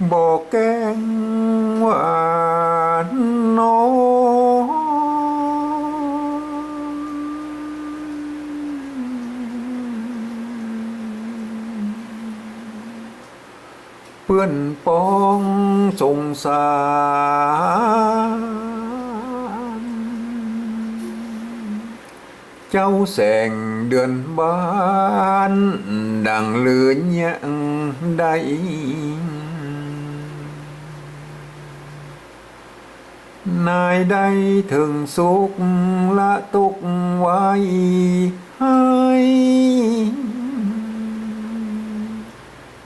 บอกแกงหวานน้เพื่อนป้องสงสารเจ้าแสงเดือนบ้านดังเลือนยังได้นายได้ถึงสุขละตุกไว้ให้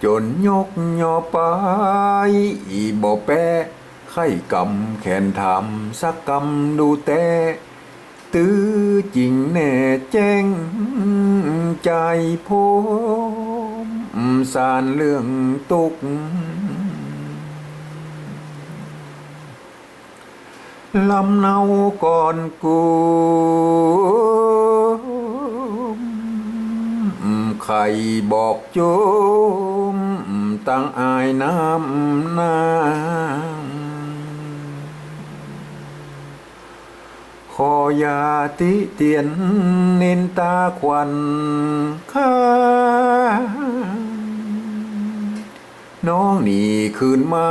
จนยกย่อไปบ่แปะไข่กำแขนทำสักกำดูแต่ตื้อจริงแน่แจ้งใจผมสารเรื่องตุกลำเนาก่อนกูใครบอกโจมตั้งอายน้ำนาขออย่าติเตียนเน้นตาควันข้าน้องนี่คืนมา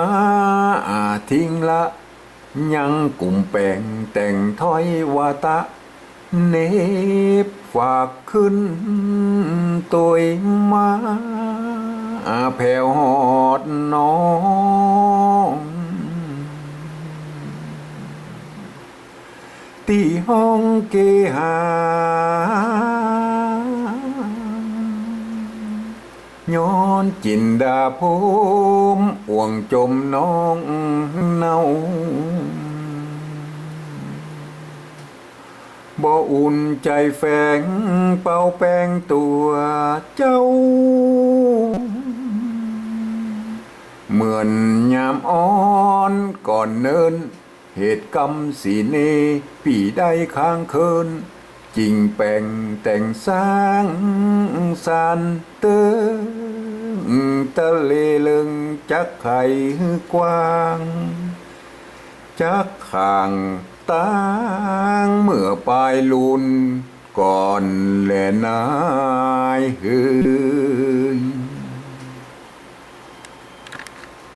ทิ้งละยังกลุ่มแปลงแต่งถ้อยวาตะเนบฝากขึ้นตัวมาแผ่วหอดน้องที่ห้องเกหาย้อนจินดาภูมิห่วงจมน้องเนาบ่อุ่นใจแฝงเป่าแป้งตัวเจ้าเหมือนยามอ่อนก่อนเนินเหตุกรรมสีเนพี่ได้ค้างเคินจริงแป่งแต่งสร้างสารเติงตะเลเลิงจักไข่กว้างจักข่างตางเมื่อปลายลุนก่อนแลนายเฮือ